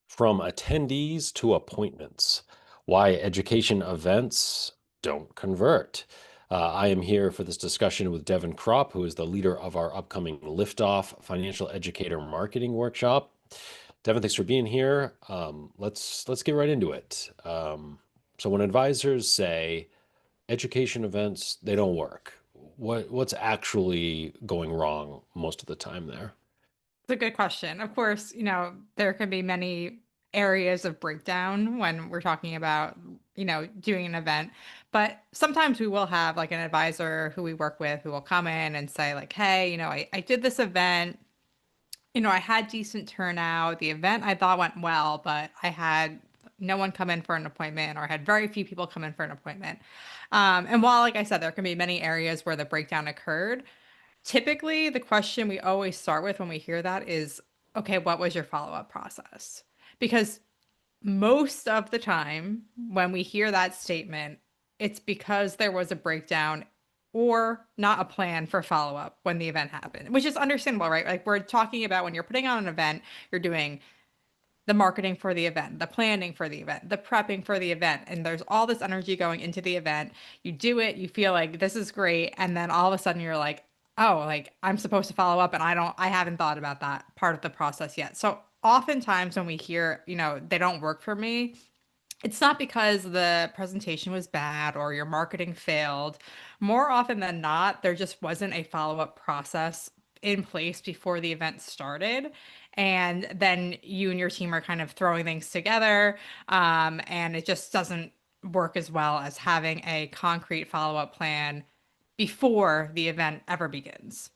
From attendees to appointments, why education events don't convert. I am here for this discussion with Devin Kropp, who is the leader of our upcoming Liftoff Financial Educator Marketing Workshop. Devin, thanks for being here. Let's get right into it. So when advisors say education events, they don't work, what's actually going wrong most of the time there? It's a good question. Of course, there can be many areas of breakdown when we're talking about, doing an event. But sometimes we will have like an advisor who we work with who will come in and say, like, hey, I did this event. I had decent turnout. The event I thought went well, but I had no one come in for an appointment, or I had very few people come in for an appointment. And while, like I said, there can be many areas where the breakdown occurred, typically, the question we always start with when we hear that is, okay, what was your follow-up process? Because most of the time, when we hear that statement, it's because there was a breakdown or not a plan for follow-up when the event happened, which is understandable, right? Like we're talking about when you're putting on an event, you're doing the marketing for the event, the planning for the event, the prepping for the event, and there's all this energy going into the event. You do it, you feel like this is great, and then all of a sudden you're like, oh, like I'm supposed to follow up and I haven't thought about that part of the process yet. So oftentimes when we hear, they don't work for me, it's not because the presentation was bad or your marketing failed. More often than not, there just wasn't a follow-up process in place before the event started. And then you and your team are kind of throwing things together, and it just doesn't work as well as having a concrete follow-up plan before the event ever begins.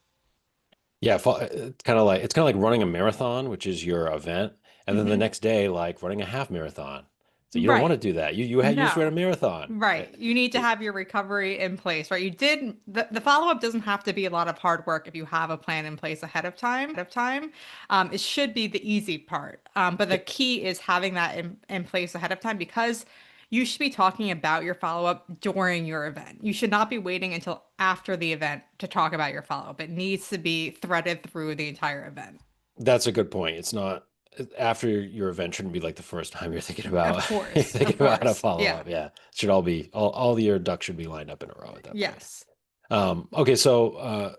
Yeah, it's kind of like running a marathon, which is your event, and then the Mhm. next day, like running a half marathon. So you don't want to Right. do that. You just ran a No. marathon. Right. You need to have your recovery in place, right? The follow-up doesn't have to be a lot of hard work if you have a plan in place ahead of time. It should be the easy part. But the key is having that in place ahead of time because you should be talking about your follow-up during your event. You should not be waiting until after the event to talk about your follow-up. It needs to be threaded through the entire event. That's a good point. It's not after your event shouldn't be like the first time you're thinking Of about you're course. thinking Of about a course. follow Yeah. up. Yeah, it should all be all your ducks should be lined up in a row at that point. Yes. Okay, so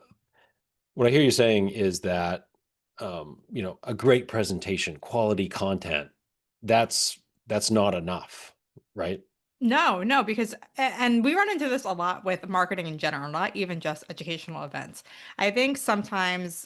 what I hear you saying is that a great presentation, quality content, that's that's not enough, right? No, no, because and we run into this a lot with marketing in general, not even just educational events. I think sometimes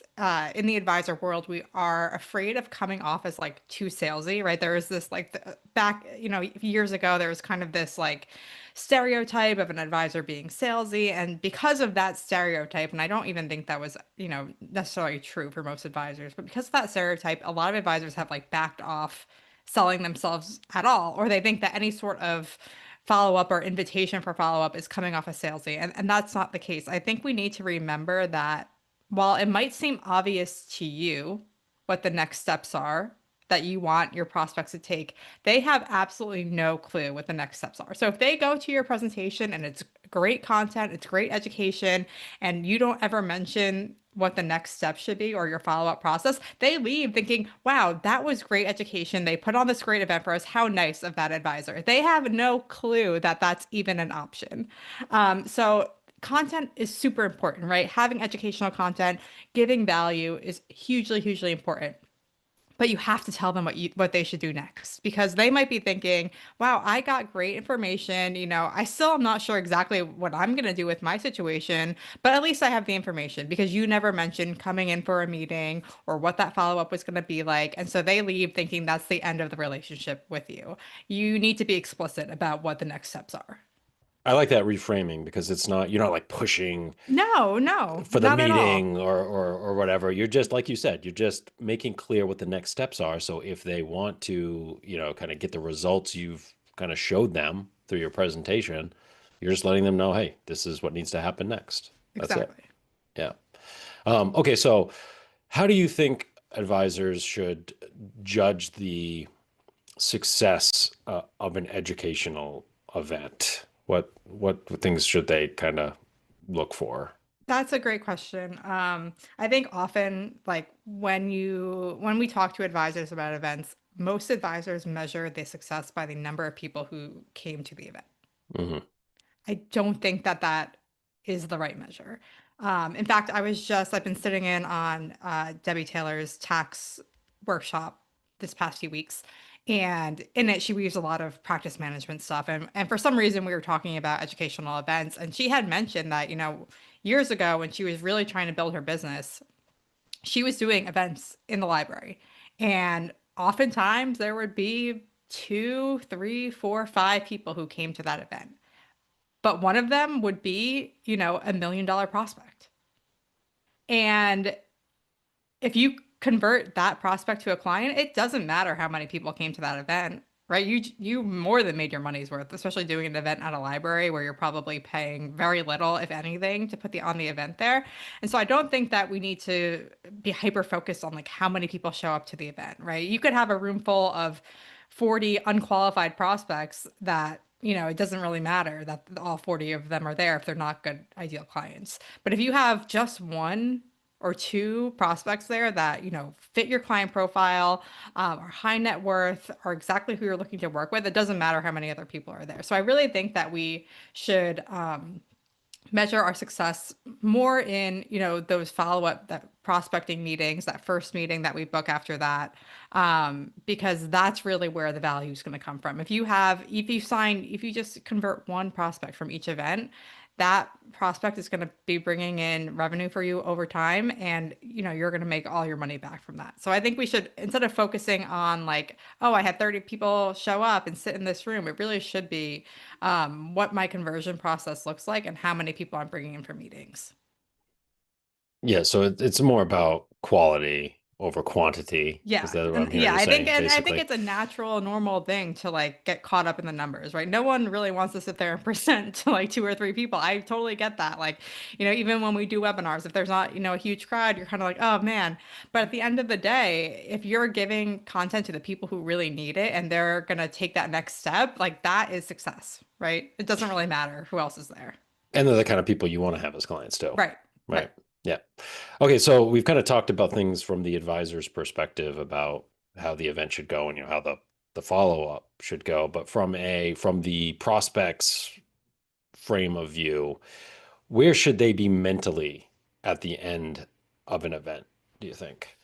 in the advisor world, we are afraid of coming off as like too salesy, right? There is this like back, years ago, there was kind of this like stereotype of an advisor being salesy, and because of that stereotype, and I don't even think that was, necessarily true for most advisors, but because of that stereotype, a lot of advisors have like backed off selling themselves at all, or they think that any sort of follow up or invitation for follow up is coming off as salesy. And that's not the case. I think we need to remember that while it might seem obvious to you what the next steps are that you want your prospects to take, they have absolutely no clue what the next steps are. So if they go to your presentation and it's great content, it's great education, and you don't ever mention what the next step should be or your follow-up process, they leave thinking, wow, that was great education. They put on this great event for us. How nice of that advisor. They have no clue that that's even an option. So content is super important, right? Having educational content, giving value is hugely, hugely important. But you have to tell them what they should do next because they might be thinking, "Wow, I got great information. I still am not sure exactly what I'm going to do with my situation, but at least I have the information because you never mentioned coming in for a meeting or what that follow-up was going to be like." And so they leave thinking that's the end of the relationship with you. You need to be explicit about what the next steps are. I like that reframing because it's not you're not like pushing No, no, for the not at all. meeting or whatever. You're just like you said, you're just making clear what the next steps are. So if they want to, kind of get the results you've kind of showed them through your presentation, you're just letting them know, hey, this is what needs to happen next. That's it. Exactly. Yeah. Okay, so how do you think advisors should judge the success of an educational event? What things should they kind of look for? That's a great question. I think often, like when we talk to advisors about events, most advisors measure the success by the number of people who came to the event. Hmm. I don't think that that is the right measure. In fact, I've been sitting in on Debbie Taylor's tax workshop this past few weeks. And in it, she weaves a lot of practice management stuff. And for some reason, we were talking about educational events. And she had mentioned that, years ago when she was really trying to build her business, she was doing events in the library. And oftentimes there would be two, three, four, five people who came to that event, but one of them would be, $1 million prospect. And if you convert that prospect to a client, it doesn't matter how many people came to that event, right? You more than made your money's worth, especially doing an event at a library where you're probably paying very little, if anything, to put the on the event there. And so I don't think that we need to be hyper focused on like how many people show up to the event, right? You could have a room full of 40 unqualified prospects that it doesn't really matter that all 40 of them are there if they're not good ideal clients. But if you have just one or two prospects there that, fit your client profile, are high net worth, are exactly who you're looking to work with, it doesn't matter how many other people are there. So I really think that we should measure our success more in, those follow-up, that prospecting meetings, that first meeting that we book after that, because that's really where the value is going to come from. If you just convert one prospect from each event, that prospect is going to be bringing in revenue for you over time, and you're going to make all your money back from that. So I think we should, instead of focusing on like, oh, I had 30 people show up and sit in this room, it really should be what my conversion process looks like and how many people I'm bringing in for meetings. Yeah, so it's more about quality over quantity. Is Yeah. that what I'm And hearing yeah, you say, I think basically? it's a natural, normal thing to like get caught up in the numbers, right? No one really wants to sit there and present to like two or three people. I totally get that. Like, even when we do webinars, if there's not, a huge crowd, you're kind of like, oh man. But at the end of the day, if you're giving content to the people who really need it and they're gonna take that next step, like that is success, right? It doesn't really matter who else is there. And they're the kind of people you want to have as clients too, Right. Right. right? Yeah. Okay, so we've kind of talked about things from the advisor's perspective about how the event should go and how the follow-up should go, but from the prospect's frame of view, where should they be mentally at the end of an event, do you think?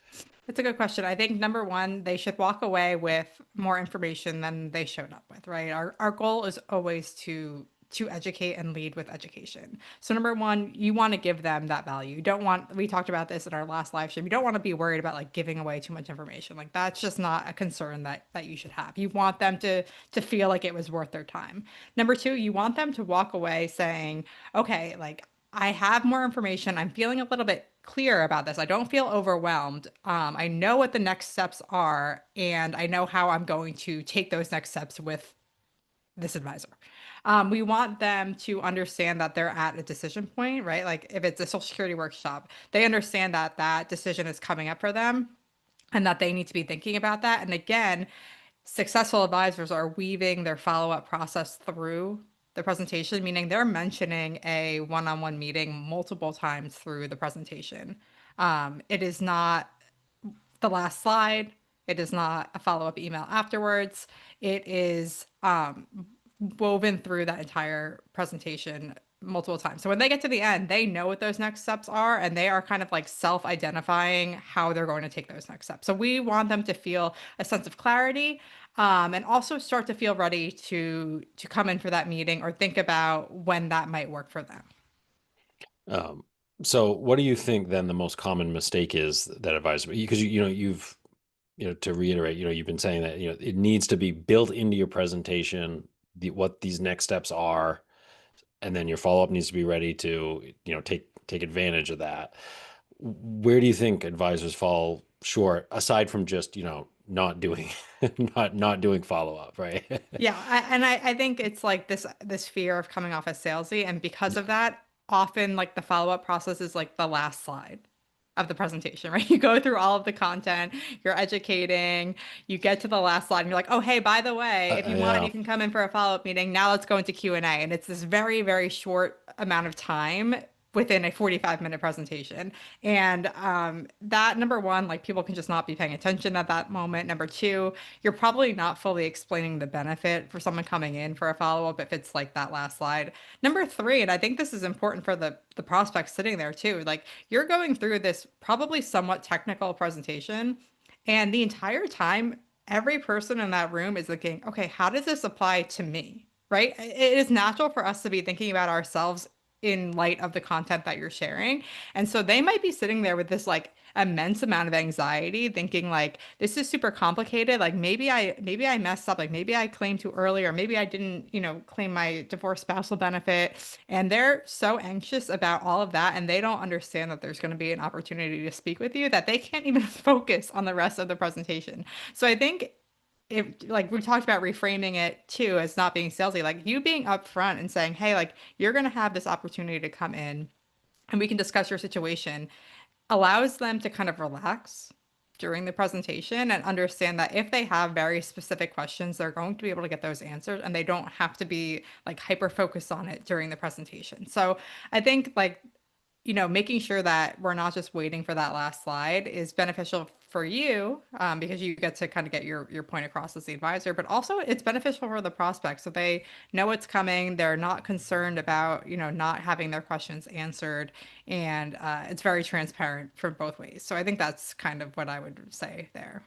It's a good question. I think number one, they should walk away with more information than they showed up with, right? Our goal is always to educate and lead with education. So number one, you want to give them that value. You don't want, we talked about this in our last live stream. You don't want to be worried about like giving away too much information. Like that's just not a concern that you should have. You want them to feel like it was worth their time. Number two, you want them to walk away saying, okay, like I have more information. I'm feeling a little bit clear about this. I don't feel overwhelmed. I know what the next steps are, and I know how I'm going to take those next steps with this advisor. We want them to understand that they're at a decision point, right? Like if it's a Social Security workshop, they understand that that decision is coming up for them and that they need to be thinking about that. And again, successful advisors are weaving their follow-up process through the presentation, meaning they're mentioning a one-on-one meeting multiple times through the presentation. It is not the last slide. It is not a follow-up email afterwards. It is woven through that entire presentation multiple times. So when they get to the end, they know what those next steps are and they are kind of like self-identifying how they're going to take those next steps. So we want them to feel a sense of clarity, and also start to feel ready to come in for that meeting or think about when that might work for them. Um, so what do you think then the most common mistake is that advisor, because you've to reiterate, you've been saying that, it needs to be built into your presentation, what these next steps are, and then your follow-up needs to be ready to, take advantage of that. Where do you think advisors fall short, aside from just, not doing, not doing follow-up, right? Yeah, I think it's like this fear of coming off as salesy, and because of that, often like the follow-up process is like the last slide of the presentation, right? You go through all of the content, you're educating, you get to the last slide, and you're like, oh, hey, by the way, if you want, Yeah. you can come in for a follow-up meeting. Now let's go into Q&A. And it's this very, very short amount of time within a 45-minute presentation. And that, number one, like people can just not be paying attention at that moment. Number two, you're probably not fully explaining the benefit for someone coming in for a follow-up if it's like that last slide. Number three, and I think this is important for the prospect sitting there too, like you're going through this probably somewhat technical presentation, and the entire time, every person in that room is thinking, okay, how does this apply to me? Right? It is natural for us to be thinking about ourselves in light of the content that you're sharing. And so they might be sitting there with this like immense amount of anxiety, thinking like this is super complicated. Like maybe I messed up, like maybe I claimed too early, or maybe I didn't, claim my divorced spousal benefit. And they're so anxious about all of that, and they don't understand that there's going to be an opportunity to speak with you that they can't even focus on the rest of the presentation. So I think if like we talked about reframing it too as not being salesy, like you being upfront and saying, hey, like you're going to have this opportunity to come in and we can discuss your situation, allows them to kind of relax during the presentation and understand that if they have very specific questions, they're going to be able to get those answered and they don't have to be like hyper focused on it during the presentation. So I think like making sure that we're not just waiting for that last slide is beneficial for you, because you get to kind of get your point across as the advisor, but also it's beneficial for the prospect. So they know what's coming. They're not concerned about, not having their questions answered. And it's very transparent for both ways. So I think that's kind of what I would say there.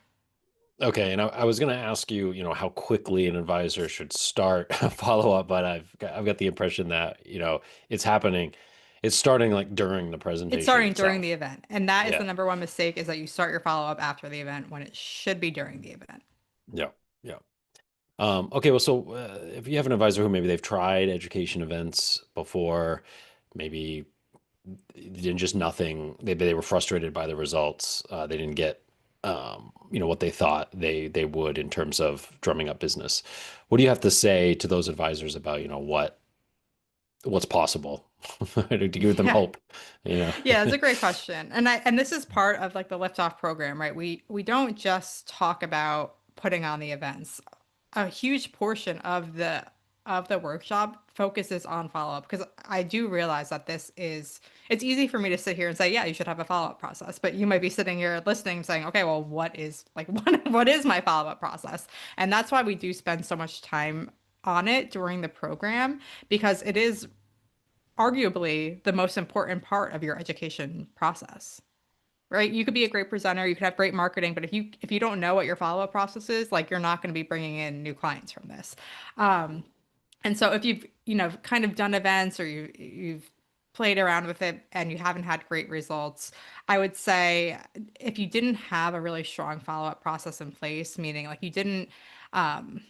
Okay, and I was going to ask you, how quickly an advisor should start a follow-up, but I've got the impression that, it's starting like during the It's presentation starting during the itself. event. And that is the Yeah. number one mistake, is that you start your follow-up after the event when it should be during the event. Yeah. Yeah. Okay, well, so if you have an advisor who maybe they've tried education events before, maybe did just nothing, they were frustrated by the results, they didn't get what they thought they would in terms of drumming up business. What do you have to say to those advisors about, what's possible to give them Yeah. hope, you know? Yeah, that's a great question. And this is part of like the Liftoff program, right? We don't just talk about putting on the events. A huge portion of the workshop focuses on follow-up, because I do realize that it's easy for me to sit here and say, yeah, you should have a follow-up process, but you might be sitting here listening saying, okay, well, what is like what is my follow-up process? And that's why we do spend so much time on it during the program, because it is arguably the most important part of your education process, right? You could be a great presenter, you could have great marketing, but if you don't know what your follow-up process is, like you're not going to be bringing in new clients from this. Um, and so if you've, kind of done events, or you've played around with it and you haven't had great results, I would say if you didn't have a really strong follow-up process in place, meaning like you didn't um,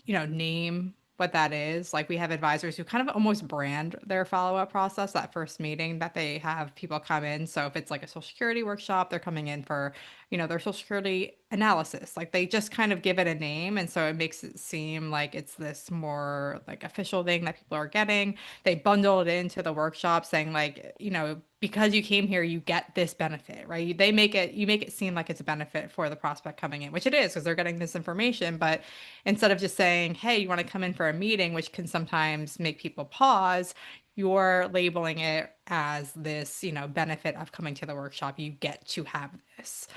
name what that is. Like we have advisors who kind of almost brand their follow-up process, that first meeting that they have people come in. So if it's like a Social Security workshop, they're coming in for, their Social Security analysis. Like they just kind of give it a name. And so it makes it seem like it's this more like official thing that people are getting. They bundle it into the workshop saying like, because you came here, you get this benefit, right? You make it seem like it's a benefit for the prospect coming in, which it is, because they're getting this information. But instead of just saying, hey, you want to come in for a meeting, which can sometimes make people pause, you're labeling it as this, benefit of coming to the workshop. You get to have this.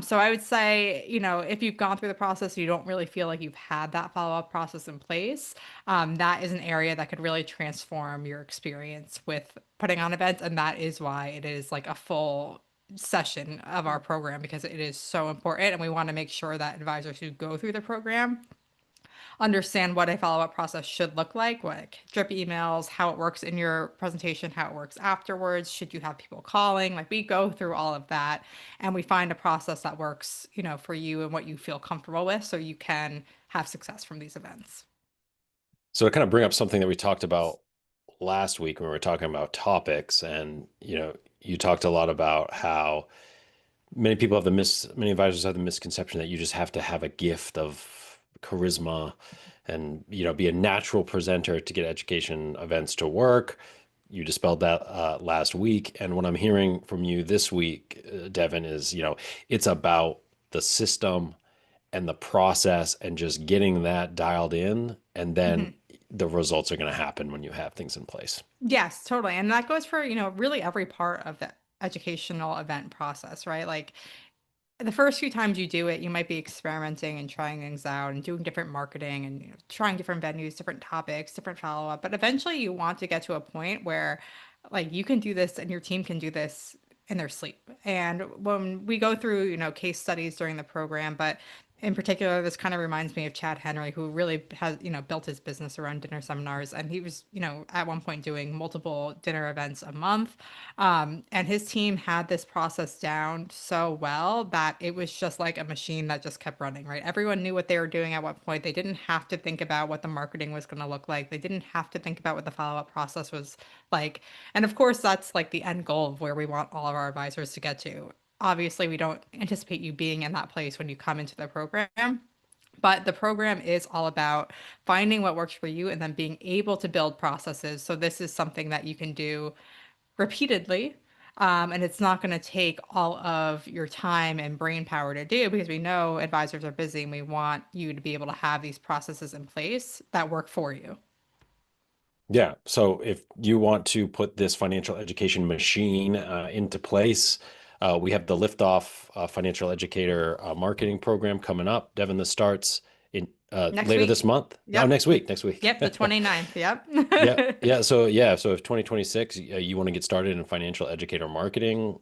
So I would say, if you've gone through the process, you don't really feel like you've had that follow-up process in place, that is an area that could really transform your experience with putting on events. And that is why it is like a full session of our program, because it is so important. And we want to make sure that advisors who go through the program understand what a follow-up process should look like drip emails, how it works in your presentation, how it works afterwards, should you have people calling, like we go through all of that, and we find a process that works, for you and what you feel comfortable with, so you can have success from these events. So to kind of bring up something that we talked about last week when we were talking about topics, and you talked a lot about how many advisors have the misconception that you just have to have a gift of charisma and be a natural presenter to get education events to work. You dispelled that last week, and what I'm hearing from you this week, Devin, is it's about the system and the process and just getting that dialed in, and then Mhm. the results are going to happen when you have things in place. Yes, totally. And that goes for, really every part of the educational event process, right? Like the first few times you do it, you might be experimenting and trying things out and doing different marketing and trying different venues, different topics, different follow-up. But eventually you want to get to a point where like you can do this and your team can do this in their sleep. And when we go through, case studies during the program, but in particular, this kind of reminds me of Chad Henry, who really has, built his business around dinner seminars. And he was, at one point doing multiple dinner events a month. And his team had this process down so well that it was just like a machine that just kept running, right? Everyone knew what they were doing at what point. They didn't have to think about what the marketing was going to look like. They didn't have to think about what the follow-up process was like. And of course, that's like the end goal of where we want all of our advisors to get to. Obviously, we don't anticipate you being in that place when you come into the program. But the program is all about finding what works for you and then being able to build processes. So this is something that you can do repeatedly. And it's not going to take all of your time and brain power to do because we know advisors are busy and we want you to be able to have these processes in place that work for you. Yeah. So if you want to put this financial education machine into place, we have the Liftoff Financial Educator Marketing Program coming up. Devin, this starts in Next later this week. month. No, Yep. next week. Next week. Yep. The 29th. Yep. Yeah, yeah. So if 2026 you want to get started in financial educator marketing,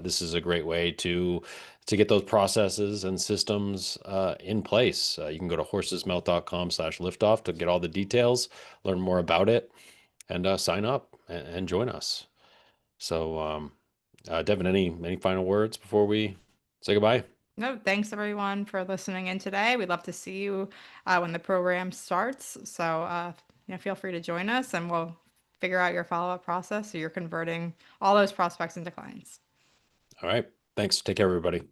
this is a great way to get those processes and systems in place. You can go to horsesmouth.com/liftoff to get all the details, learn more about it, and sign up and join us. So, Devin, any final words before we say goodbye? No, thanks everyone for listening in today. We'd love to see you when the program starts. So, feel free to join us and we'll figure out your follow-up process so you're converting all those prospects into clients. All right. Thanks. Take care, everybody.